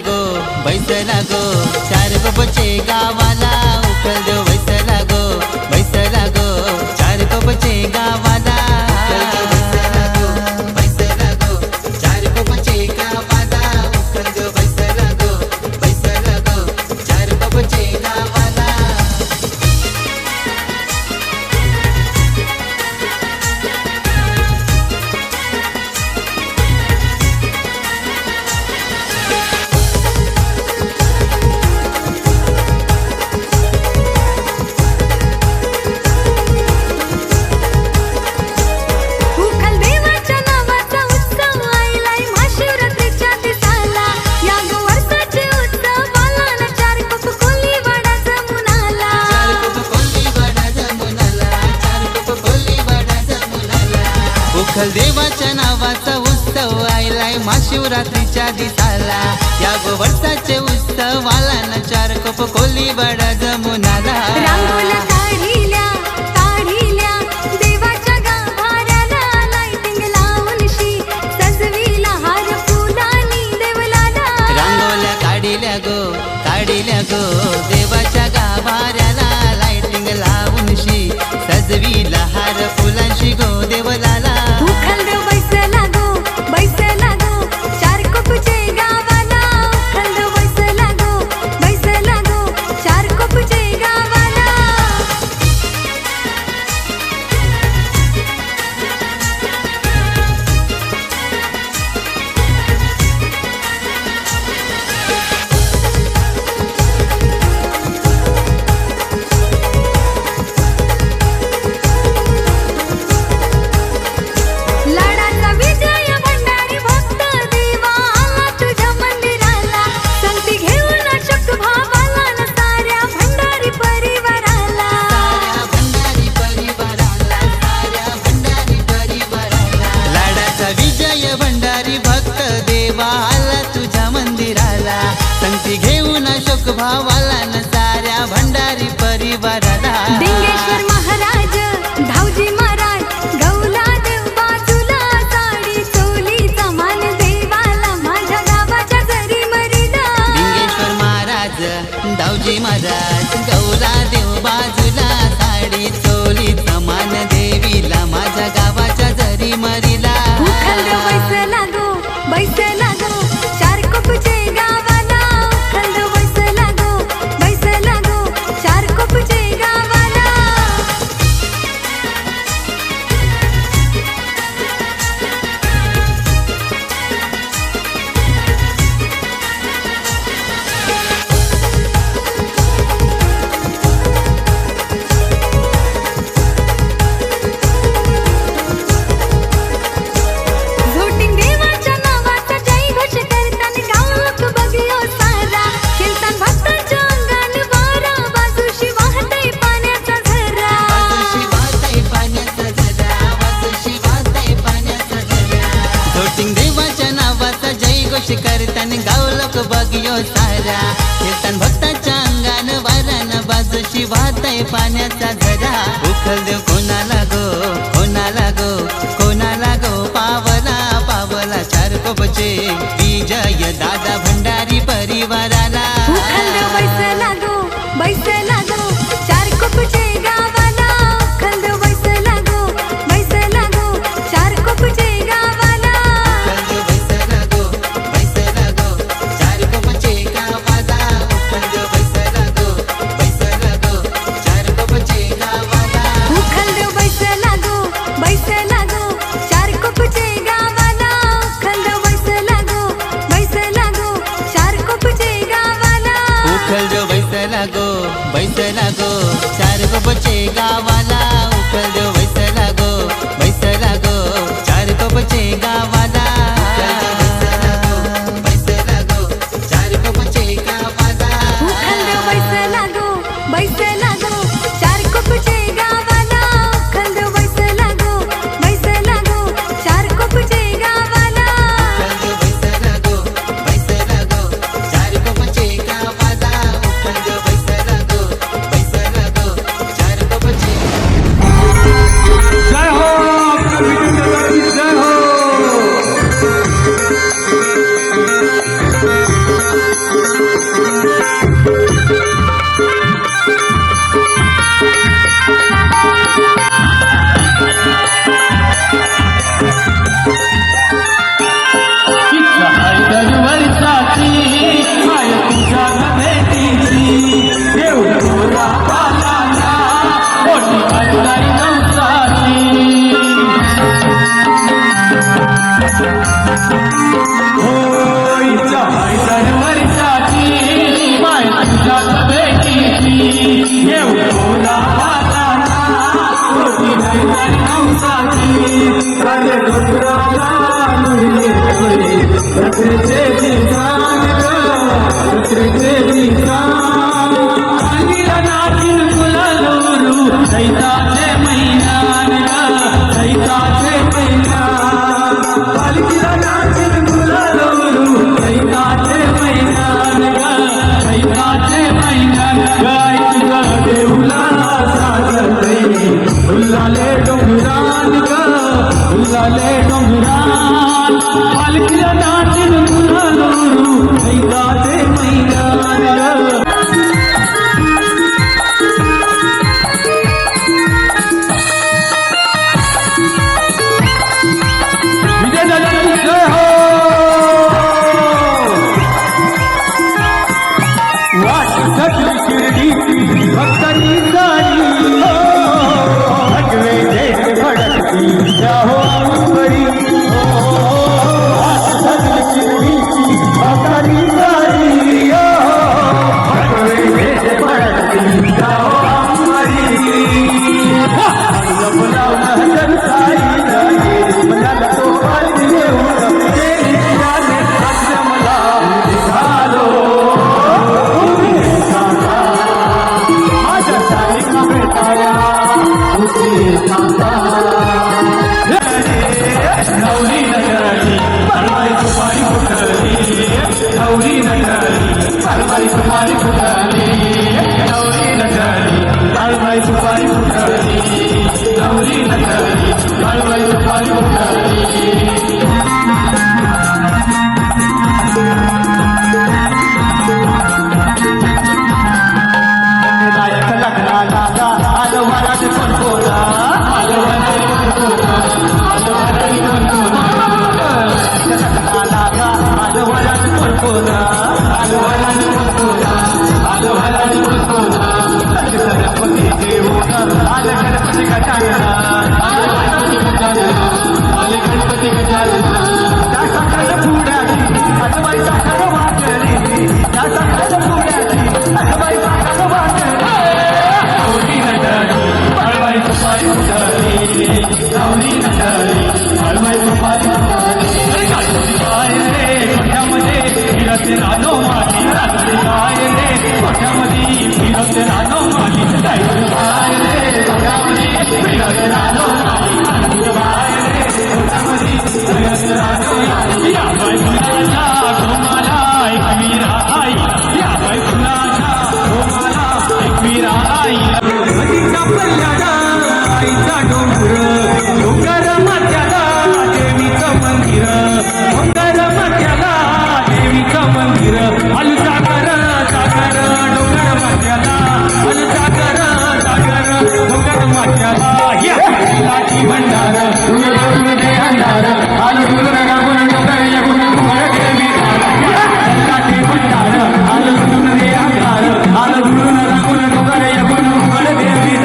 गो बैसला गो चार कोपचे गावाला उकल देव बैसला गो चार कोपचे गावाला बैसला गो चार कोपचे गावाला उकल देव बैसला गो चार कोपचे गावाला उखल देवाच्या नावाचा उत्सव आयलाय महाशिवरात्रीच्या दिसाला या वर्षाचे उत्सवाला न चार कोप कोली बडा जमून आला रांगोळ्या काढिल्या देवाच्या गाभाऱ्याला लाइटिंग लावून शी सजविला हार फुलांनी देवलाला रांगोळ्या काढिल्या गो देवाच्या गाभाऱ्याला लाइटिंग लावून शी सजविला हार फुलांशी गो देवलाला उखल देव बैसला गो चार कोपचे गावाला उखल देव बैसला गो चार कोपचे गावाला लाडाचा विजय भंडारी भक्त देवा आला तुझ्या मंदिराला संगती घेऊन अशोक भावाला न साऱ्या भंडारी परिवाराला लाडाचा विजय भंडारी भक्त देवा आला तुझ्या मंदिराला संगती घेऊन अशोक भावाला न साऱ्या भंडारी परिवाराला डिंगेश्वर महाराज धावजी महाराज गौला देव बाजूला साडी चोलीचा मान देवाला माझ्या गावाच्या घरी मरीदा लिंगेश्वर महाराज दावजी महाराज गौला देव बाजूला साडी चोली समान देवीला माझ्या गावाच्या जरी मरीला उखल देव बैसला गो चार कोपचे गावाला उखल देव बैसला गो चार कोपचे गावाला झोटिंग देवाच्या नावाचा जय घोष करताना गाव लोक बघियो सारा खेळतान भक्तांच्या अंगान वारा बाजूशी वाहतय पाण्याचा झरा झोटिंग देवाच्या नावाचा जय घोष करताना गाव लोक बघियो सारा कीर्तन भक्ताच्या अंगान वारान बाजूशी वाहतय पाण्याचा झरा उखल देव कोणाला गो पावला चार कोपचे विजय दादा भंडारी परिवाराला उखल देव बैसला गो चार कोपचे गावाला उखल देव बैसला गो चार कोपचे गावाला बैसला गो चार कोपचे गावाला उखल देव बैसला गो चार कोपचे गावाला उखल देव बैसला गो चार कोपचे गावाला उखल देव बैसला गो चार कोपचे गावाला इच्छा आहे वर्षाची माय तुझ्याच भेटीची येऊ बोला वाटाणा कोटी नाही नवसाची राजे डोंगराला रत्रेचे ठिकाण रत्रेचे ठिकाण अंगीला नाचून गुलालू सैताचे मैदान सैताचे मैदान पालखीला नाचून गुलालू सैताचे मैदान सैताचे मैदान गाय तुझा देऊला साजते उल्लाले डोंगरान उल्लाले डोंगरान पालखीला नाचून गुलालू सैताचे मैदान भक्तनी सारी भगवे देश भडकती जाहो अंबरी भक्तनी सारी भगवे देश भडकती जाहो अंबरी बोलावला हजर साई मला तो पाणी देऊन तेरी जाने मला झालो नवरी नगरी परवाई तुम्हारी फुटली नवरी नगरी परवाई तुम्हारी फुटली नवरी नगरी परवाई तुम्हारी फुटली नवरी नगरी परवाई तुम्हारी फुटली नायक लग्नाला आलो महाराज कोण बोला आलो महाराज कोण बोला आलो महाराज कोण बोला आलो महाराज कोण बोला आलो महाराज कोण बोला आलो महाराज कोण बोला गणपती देऊन आले गणपती गजानना आले गणपती गजानना आले गणपती गजानना त्या सकाळ पुढ्याची आजबाई सकाळ वाटली त्या सकाळ पुढ्याची आजबाई सकाळ वाटली नवरी नगरी हळवाई तुपारी फुटली नवरी नगरी हळवाई तुपारी फुटली रात्री काय रे कोठ्यामध्ये फिरत रानो माझी रात्री काय रे कोठ्यामध्ये फिरत रानो माझी रात्री काय रे कोठ्यामध्ये फिरत रानो माझी रात्री काय रे कोठ्यामध्ये फिरत रानो माझी या बाई फुलाच्या घुमाला एक मीरा आई या बाई फुलाच्या घुमाला एक मीरा आई नदीच्या पल्ल्याला आईचा डोंगर डोंगर माथ्याला देवीचं मंदिर डोंगर माथ्याला देवीचं मंदिर आलू सागर सागर डोंगर माथ्याला आलू सागर सागर डोंगर माथ्याला या लाठी भंडार दे अंधार आलू गुण रागुण डोंगर यगुण कुमार देवी लाठी भंडार आलू गुण दे अंधार आलू गुण रागुण डोंगर यगुण कुमार देवी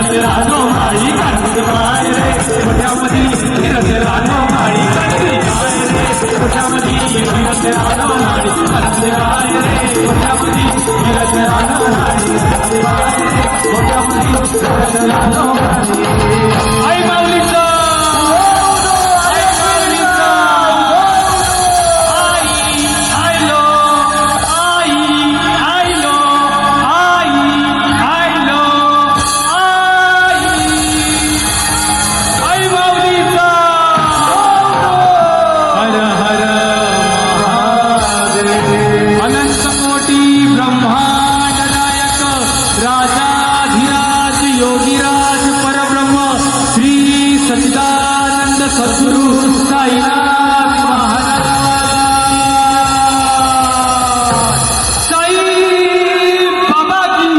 फिरत रानो माळी काढते काय रे मोठ्यामध्ये फिरत रानो माळी काढते काय रे मोठ्यामध्ये फिरत रानो माळी काढते काय रे मोठ्यामध्ये फिरत रानो माळी काढते काय रे मोठ्यामध्ये फिरत रानो माळी आई माऊलीचा आई माऊलीचा आई आयलो आई आयलो आई आयलो आई माऊलीचा हर हर महादेव अनंत कोटी ब्रह्मांड नायक राजाधिराज योगीराज परब्रह्म श्री सच्चिदानंद सद्गुरु साईनाथ महाराज साई बाबा की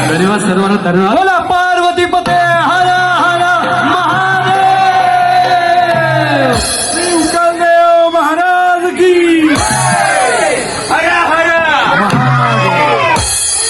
धन्यवाद सर्वांना धन्यवाद बोला पार्वती पते